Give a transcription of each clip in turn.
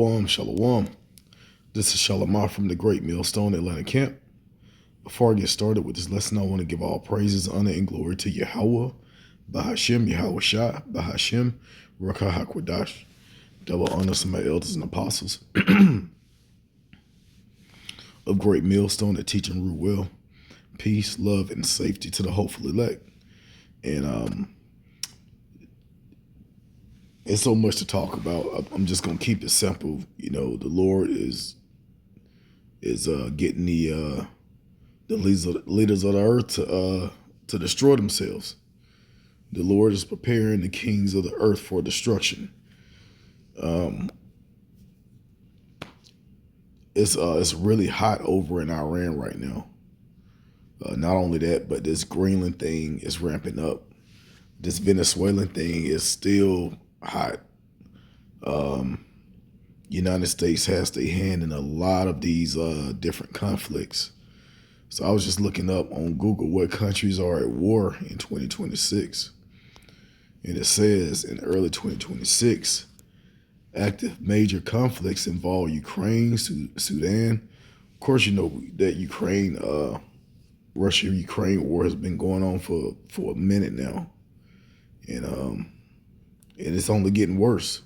Shalom, shalom. This is Shalomar from the Great Millstone Atlanta Camp. Before I get started with this lesson, I want to give all praises, honor, and glory to Yahweh, Bahashem, Yahweh Shah, Bahashem, Rakah HaKwadash. Double honor to my elders and apostles of Great Millstone that teach and rule well. Peace, love, and safety to the hopeful elect. And it's so much to talk about. I'm just gonna keep it simple. You know, the Lord is getting the leaders of the earth to destroy themselves. The Lord is preparing the kings of the earth for destruction. It's really hot over in Iran right now. Not only that, but this Greenland thing is ramping up. This Venezuelan thing is still hot. United States has their hand in a lot of these different conflicts. So I was just looking up on Google what countries are at war in 2026. And it says in early 2026, active major conflicts involve Ukraine, Sudan. Of course, you know that Russia-Ukraine war has been going on for a minute now. And it's only getting worse.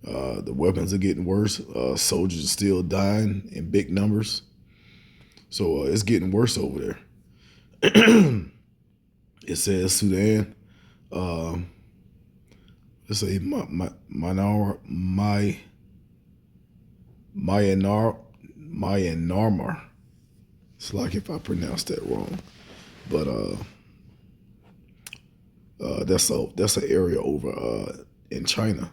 The weapons are getting worse. Soldiers are still dying in big numbers. So it's getting worse over there. It says Sudan. Let's say Myanmar. It's like if I pronounced that wrong, but that's an area over in China.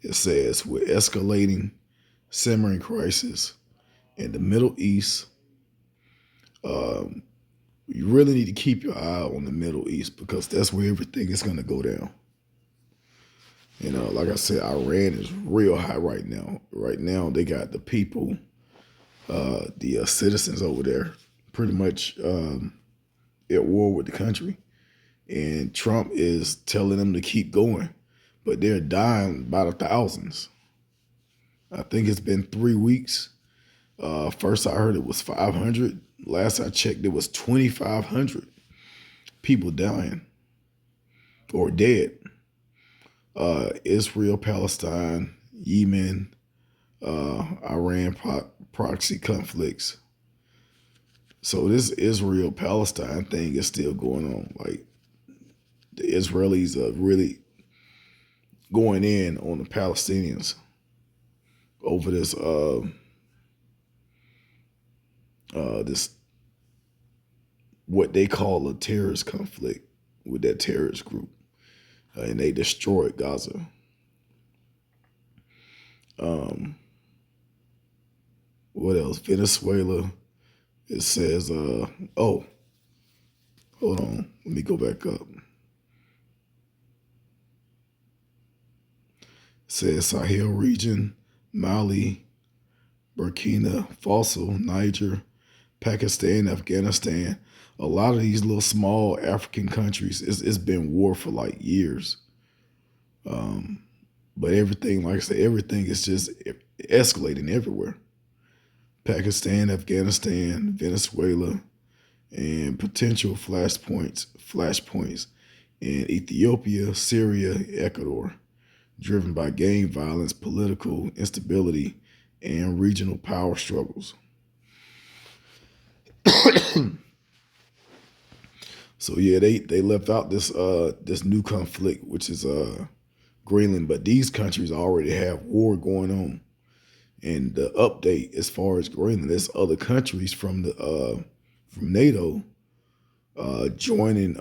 It says with escalating, simmering crisis in the Middle East. You really need to keep your eye on the Middle East because that's where everything is going to go down. You know, like I said, Iran is real high right now. Right now, they got the people, the citizens over there, pretty much at war with the country. And Trump is telling them to keep going, but they're dying by the thousands. I think it's been 3 weeks. First I heard it was 500. Last I checked, it was 2,500 people dying or dead. Israel, Palestine, Yemen, Iran proxy conflicts. So this Israel-Palestine thing is still going on. Like the Israelis are really going in on the Palestinians over this this what they call a terrorist conflict with that terrorist group, and they destroyed Gaza. What else? Venezuela. It says, oh, hold on, let me go back up. It says Sahel region, Mali, Burkina Faso, Niger, Pakistan, Afghanistan. A lot of these little small African countries, it's been war for like years. But everything, like I said, everything is just escalating everywhere. Pakistan, Afghanistan, Venezuela, and potential flashpoints in Ethiopia, Syria, Ecuador, driven by gang violence, political instability, and regional power struggles. So yeah, they left out this new conflict, which is Greenland, but these countries already have war going on. And the update as far as Greenland, there's other countries from NATO joining.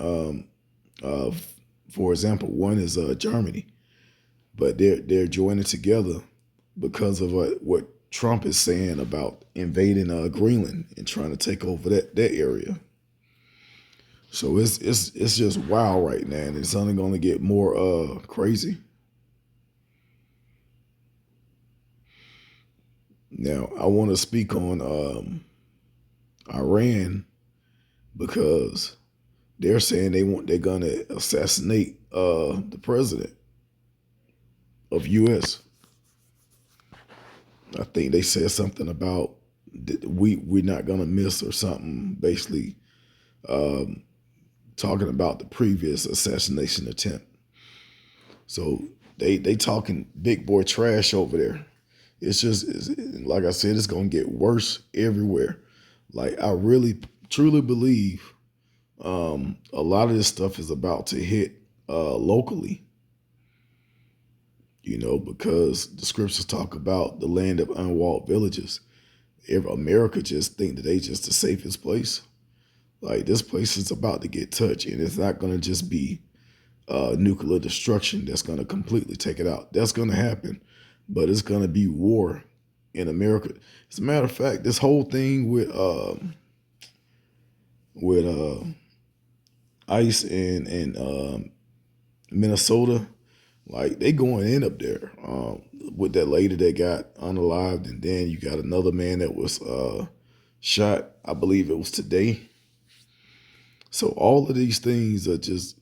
For example, one is Germany, but they're joining together because of what Trump is saying about invading Greenland and trying to take over that area. So it's just wild right now, and it's only going to get more crazy. Now I want to speak on Iran because they're saying they're going to assassinate the president of U.S. I think they said something about we're not gonna miss or something. Basically, talking about the previous assassination attempt. So they talking big boy trash over there. Like I said, it's gonna get worse everywhere. Like I really truly believe a lot of this stuff is about to hit locally. Because the scriptures talk about the land of unwalled villages. America just think that they just the safest place. Like this place is about to get touched, and it's not gonna just be nuclear destruction that's gonna completely take it out. That's gonna happen, but it's gonna be war in America. As a matter of fact, this whole thing with ICE and Minnesota, like they going in up there with that lady that got unalived, and then you got another man that was shot. I believe it was today. So all of these things are just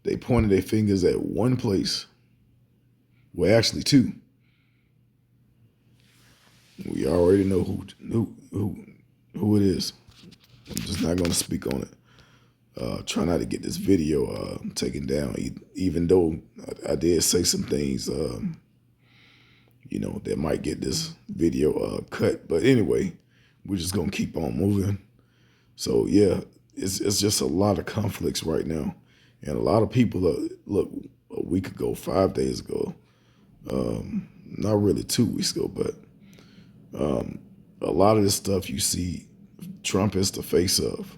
they pointed their fingers at one place. Well, actually two. We already know who it is. I'm just not going to speak on it. Try not to get this video taken down, even though I did say some things, that might get this video cut. But anyway, we're just going to keep on moving. So, yeah, it's just a lot of conflicts right now. And a lot of people, look, a week ago, 5 days ago, not really 2 weeks ago, but a lot of this stuff you see Trump is the face of.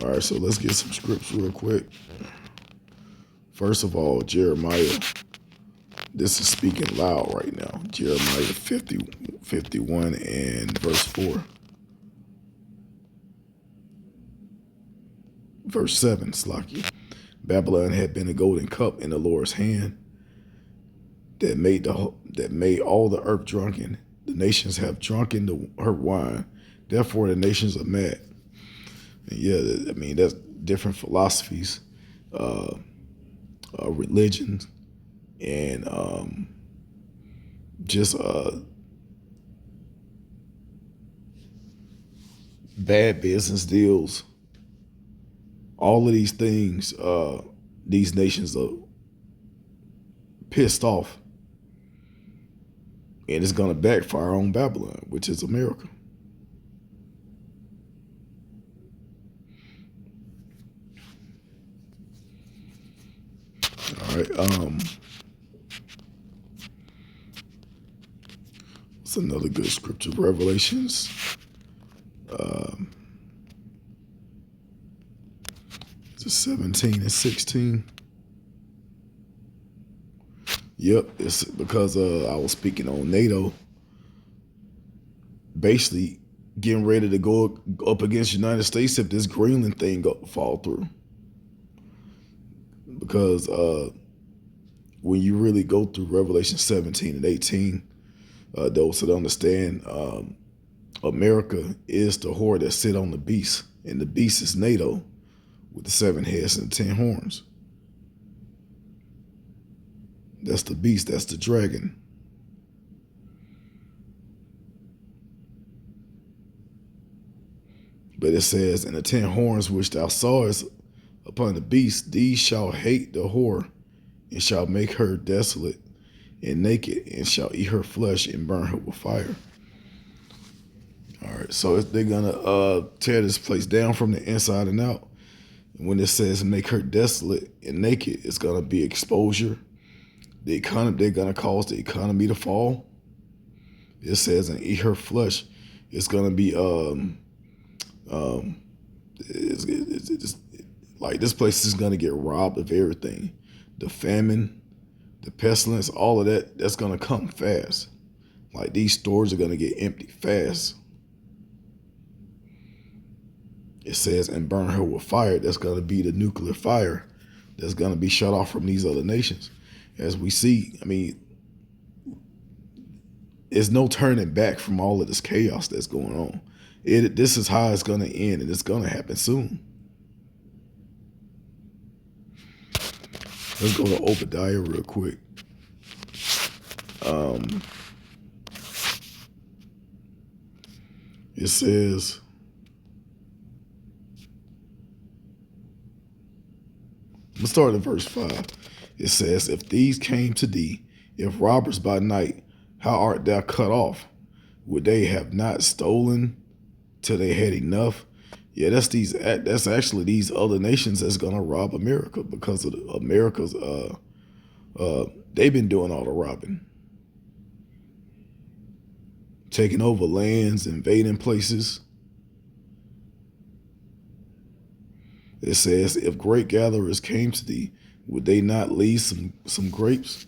All right, so let's get some scripts real quick. First of all, Jeremiah. This is speaking loud right now. Jeremiah 51 and verse 4. Verse 7, Slakia. Babylon had been a golden cup in the Lord's hand that made all the earth drunken. The nations have drunken her wine. Therefore, the nations are mad. And yeah, I mean, that's different philosophies, religions, and just bad business deals. All of these things, these nations are pissed off. And it's going to backfire on Babylon, which is America. All right. What's another good scripture? Revelations. It's 17 and 16. Yep, it's because I was speaking on NATO. Basically, getting ready to go up against the United States if this Greenland thing fall through. Because when you really go through Revelation 17 and 18, those that understand, America is the whore that sit on the beast, and the beast is NATO with the 7 heads and 10 horns. That's the beast, that's the dragon. But it says, and the 10 horns which thou sawest upon the beast, these shall hate the whore, and shall make her desolate and naked, and shall eat her flesh and burn her with fire. All right, so they're gonna tear this place down from the inside and out. And when it says make her desolate and naked, it's gonna be exposure. They're gonna cause the economy to fall. It says, and eat her flesh. It's gonna be it's like this place is gonna get robbed of everything. The famine, the pestilence, all of that's gonna come fast. Like these stores are gonna get empty fast. It says, and burn her with fire. That's gonna be the nuclear fire that's gonna be shut off from these other nations. As we see, I mean, there's no turning back from all of this chaos that's going on. This is how it's gonna end, and it's gonna happen soon. Let's go to Obadiah real quick. It says, let's start at verse 5. It says, if these came to thee, if robbers by night, how art thou cut off? Would they have not stolen till they had enough? Yeah, that's actually these other nations that's gonna rob America because of America's they've been doing all the robbing. Taking over lands, invading places. It says, if great gatherers came to thee, would they not leave some grapes?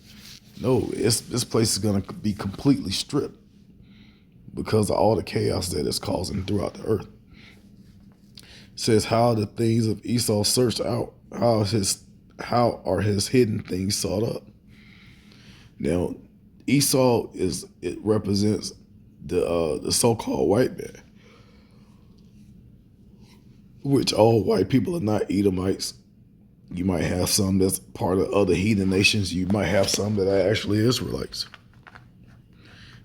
No, this place is going to be completely stripped because of all the chaos that it's causing throughout the earth. It says, how are the things of Esau searched out? How are his hidden things sought up? Now, Esau it represents the so-called white man, which all white people are not Edomites. You might have some that's part of other heathen nations. You might have some that are actually Israelites.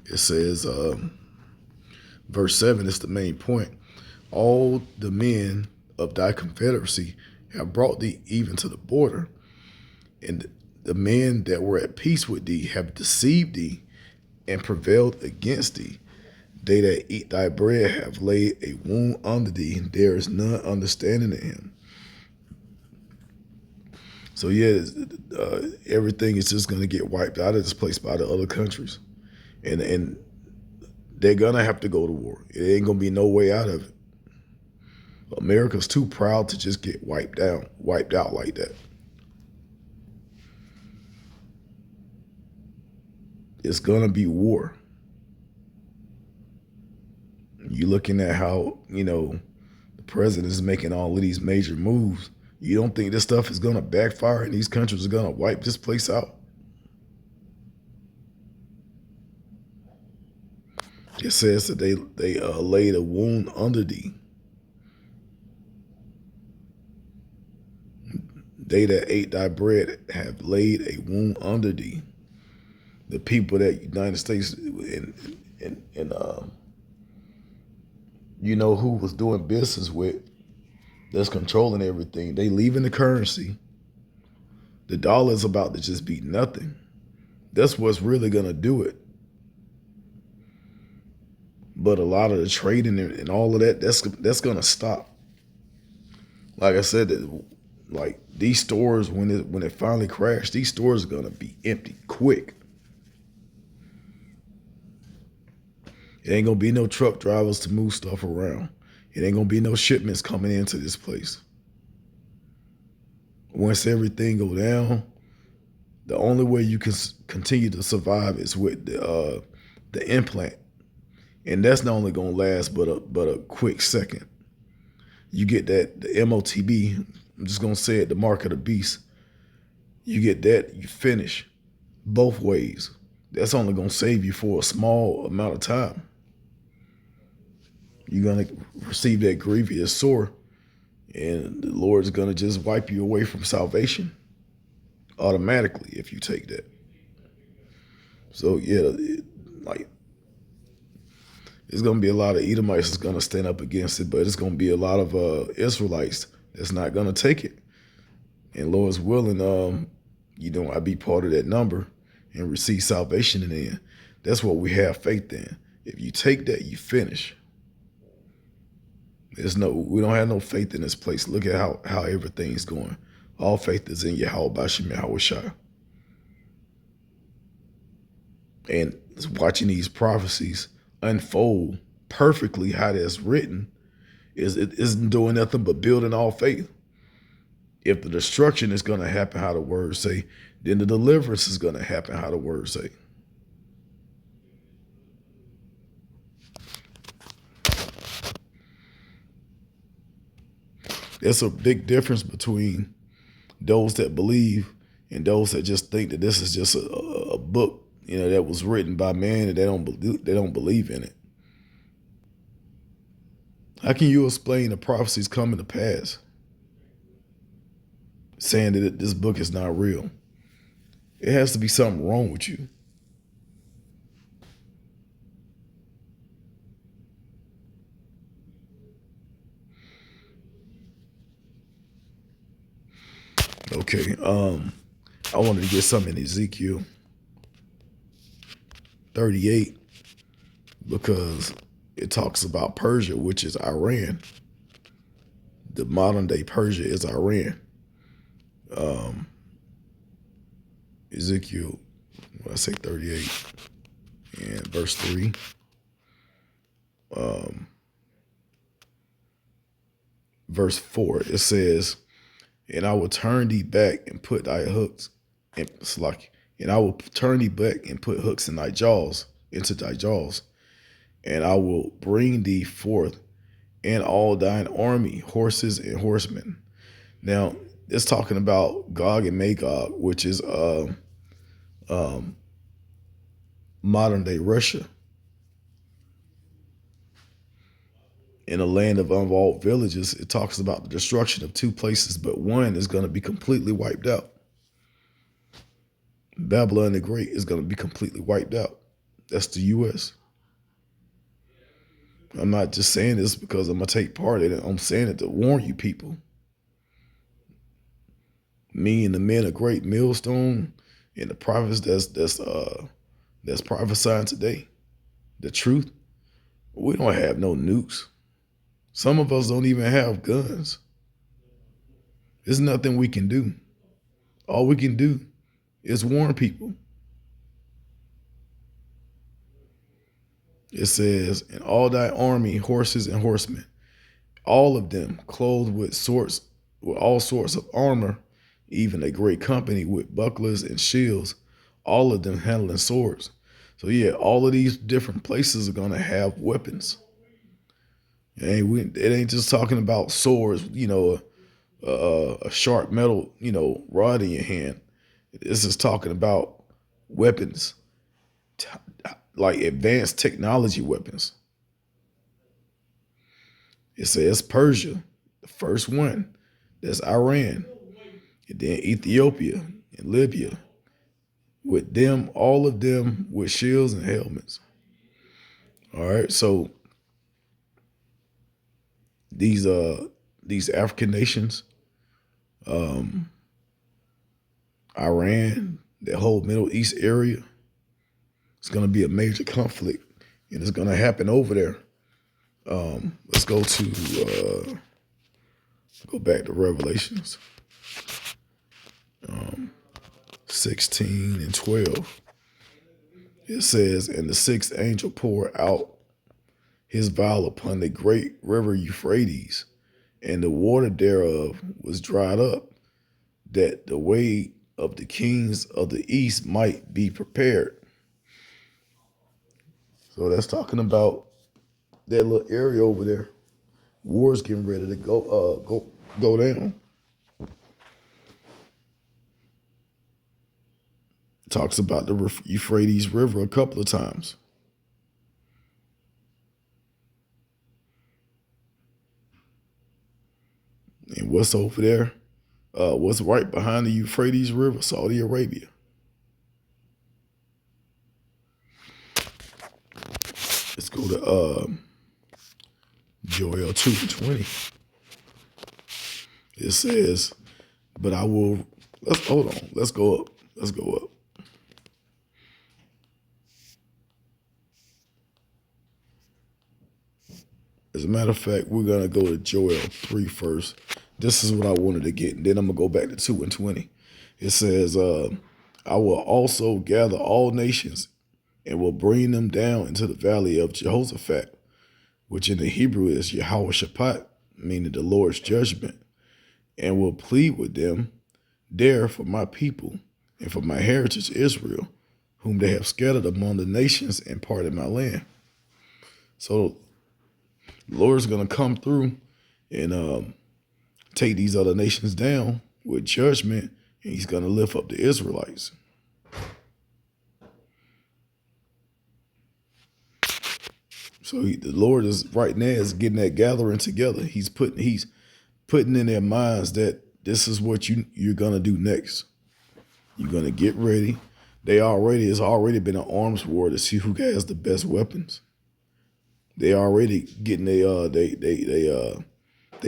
It says, verse 7 is the main point. All the men of thy confederacy have brought thee even to the border, and the men that were at peace with thee have deceived thee and prevailed against thee. They that eat thy bread have laid a wound under thee, and there is none understanding in him. So yeah, everything is just going to get wiped out of this place by the other countries, and they're gonna have to go to war. It ain't gonna be no way out of it. America's too proud to just get wiped out like that. It's gonna be war. You're looking at how the president is making all of these major moves. You don't think this stuff is going to backfire and these countries are going to wipe this place out? It says that they laid a wound under thee. They that ate thy bread have laid a wound under thee. The people that United States and who was doing business with, that's controlling everything. They leaving the currency. The dollar is about to just be nothing. That's what's really gonna do it. But a lot of the trading and all of that, that's gonna stop. Like I said, like these stores, when it finally crashed, these stores are gonna be empty quick. It ain't gonna be no truck drivers to move stuff around. It ain't gonna be no shipments coming into this place. Once everything go down, the only way you can continue to survive is with the implant, and that's not only gonna last but a quick second. You get that the MOTB. I'm just gonna say it, the mark of the beast. You get that, you finish both ways. That's only gonna save you for a small amount of time. You're gonna receive that grievous sore, and the Lord's gonna just wipe you away from salvation automatically if you take that. So yeah, it's gonna be a lot of Edomites that's gonna stand up against it, but it's gonna be a lot of Israelites that's not gonna take it. And Lord's willing, I be part of that number and receive salvation in the end. That's what we have faith in. If you take that, you finish. We don't have no faith in this place. Look at how everything's going. All faith is in Yahweh Bashim Yahweh Shai. And watching these prophecies unfold perfectly how that's written isn't doing nothing but building all faith. If the destruction is going to happen how the words say, then the deliverance is going to happen how the words say. There's a big difference between those that believe and those that just think that this is just a book, that was written by man and they don't believe in it. How can you explain the prophecies coming to pass? saying that this book is not real. It has to be something wrong with you. Okay. I wanted to get something in Ezekiel 38 because it talks about Persia, which is Iran. The modern day Persia is Iran. Ezekiel, when I say 38 and verse 3, verse 4, it says, and I will turn thee back and put thy hooks, and it's like, and I will turn thee back and put hooks in thy jaws, into thy jaws, and I will bring thee forth and all thine army, horses and horsemen. Now, it's talking about Gog and Magog, which is modern day Russia. In a land of unwalled villages, it talks about the destruction of two places, but one is going to be completely wiped out. Babylon the Great is going to be completely wiped out. That's the U.S. I'm not just saying this because I'm going to take part in it. I'm saying it to warn you people. Me and the men of great millstone and the prophets that's prophesying today, the truth, we don't have no nukes. Some of us don't even have guns. There's nothing we can do. All we can do is warn people. It says, and all thy army, horses and horsemen, all of them clothed with swords, with all sorts of armor, even a great company with bucklers and shields, all of them handling swords. So yeah, all of these different places are gonna have weapons. It ain't just talking about swords, a sharp metal, rod in your hand. This is talking about weapons, like advanced technology weapons. It says Persia, the first one. That's Iran. And then Ethiopia and Libya. With them, all of them with shields and helmets. All right, so these African nations, Iran, the whole Middle East area, it's going to be a major conflict, and it's going to happen over there. Let's go back to Revelations 16 and 12. It says, and the sixth angel poured out his vial upon the great river Euphrates, and the water thereof was dried up, that the way of the kings of the east might be prepared. So that's talking about that little area over there. War's getting ready to go down. Talks about the Euphrates River a couple of times. And what's over there? What's right behind the Euphrates River? Saudi Arabia. Let's go to Joel 2:20. It says, but I will, hold on. Let's go up. As a matter of fact, we're going to go to Joel 3 first. This is what I wanted to get. And then I'm going to go back to 2 and 20. It says, I will also gather all nations and will bring them down into the valley of Jehoshaphat, which in the Hebrew is Yehoshaphat, meaning the Lord's judgment, and will plead with them there for my people and for my heritage Israel, whom they have scattered among the nations and parted my land. So the Lord's going to come through and take these other nations down with judgment, and he's going to lift up the Israelites. So the Lord is right now is getting that gathering together. He's putting in their minds that this is what you're gonna do next. You're gonna get ready. It's already been an arms war to see who has the best weapons. They already getting they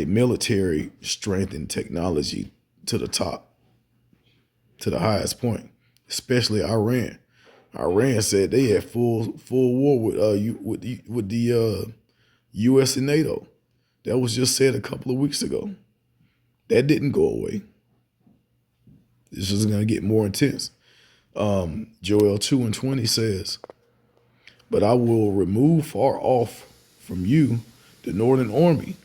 military strength and technology to the top, to the highest point, especially Iran. Iran said they had full war with the U.S. and NATO. That was just said a couple of weeks ago. That didn't go away. This is going to get more intense. Joel 2:20 says, "But I will remove far off from you the northern army."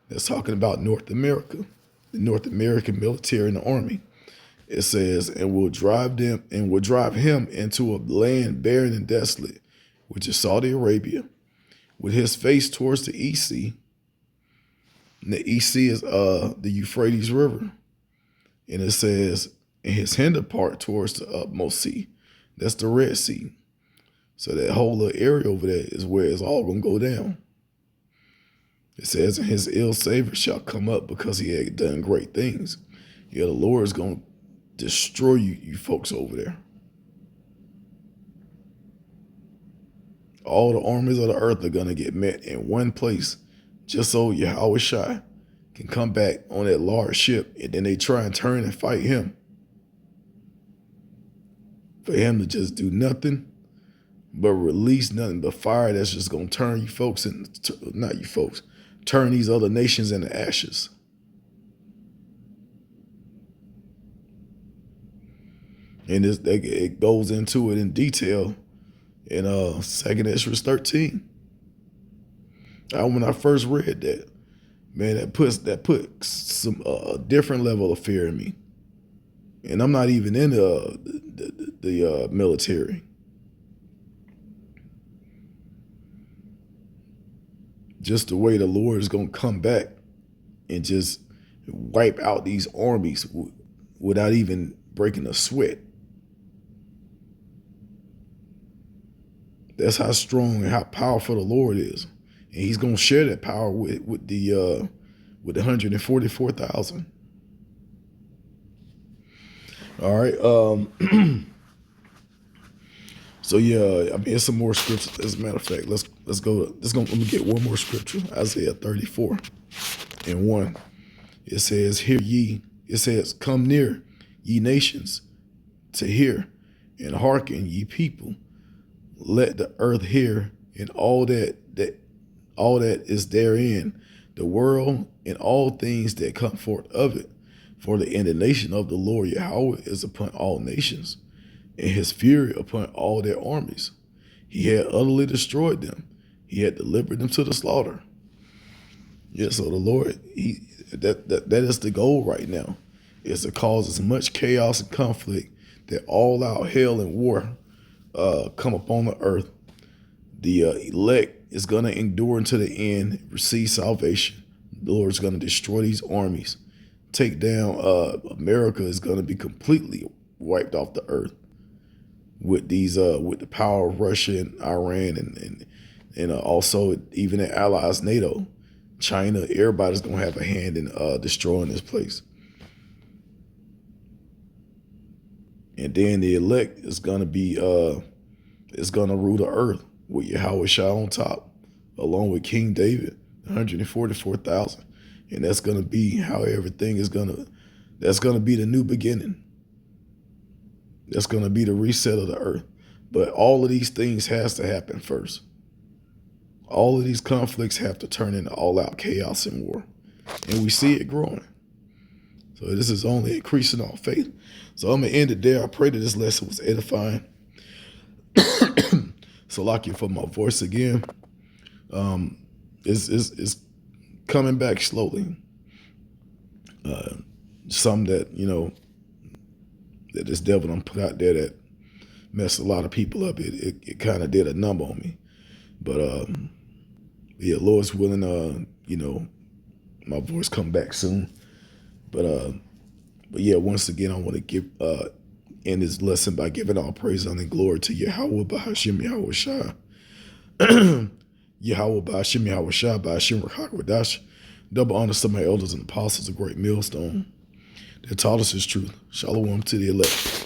That's talking about North America, the North American military and the army. It says, "And will drive him into a land barren and desolate, which is Saudi Arabia, with his face towards the East Sea." And the East Sea is the Euphrates River. And it says, "And his hinder part towards the utmost sea." That's the Red Sea. So that whole little area over there is where it's all going to go down. It says, "And his ill savor shall come up because he had done great things." Yeah, the Lord is going to destroy you folks over there. All the armies of the earth are going to get met in one place, just so Yahweh Shai can come back on that large ship, and then they try and turn and fight him. For him to just do nothing but release nothing but fire that's just going to turn you folks, not you folks, turn these other nations into ashes. And it goes into it in detail in 2nd Esdras 13. When I first read that, man, that put some different level of fear in me. And I'm not even in the military. Just the way the Lord is going to come back and just wipe out these armies without even breaking a sweat. That's how strong and how powerful the Lord is. And he's going to share that power with the 144,000. All right. So yeah, I mean, it's some more scriptures. As a matter of fact, let's go. Let me get one more scripture. Isaiah 34:1. It says, "Hear ye." It says, "Come near, ye nations, to hear, and hearken, ye people. Let the earth hear, and all that is therein, the world and all things that come forth of it. For the indignation of the Lord Yahweh is upon all nations, and his fury upon all their armies. He had utterly destroyed them. He had delivered them to the slaughter." Yeah, so the Lord, that is the goal right now, is to cause as much chaos and conflict that all out hell and war come upon the earth. The elect is going to endure until the end, receive salvation. The Lord is going to destroy these armies, take down. America is going to be completely wiped off the earth with the power of Russia and Iran and also even the allies, NATO, China. Everybody's going to have a hand in destroying this place. And then the elect is going to be is going to rule the earth with Yahweh Shai on top, along with King David, 144,000. And that's going to be how everything is that's going to be the new beginning. That's going to be the reset of the earth. But all of these things has to happen first. All of these conflicts have to turn into all-out chaos and war. And we see it growing. So this is only increasing our faith. So I'm going to end it there. I pray that this lesson was edifying. So like you for my voice again. It's coming back slowly. Some that, that this devil done put out there that messed a lot of people up. It kind of did a number on me. But yeah, Lord's willing, my voice come back soon. But yeah, once again, I want to give end this lesson by giving all praise and glory to Yahweh B'Hashem Yahweh Shai. Yahweh B'Hashem Yahweh Shai B'Hashem Rachak Wadash. Double honors to my elders and apostles, a great millstone. that taught us His truth. Shalom to the elect.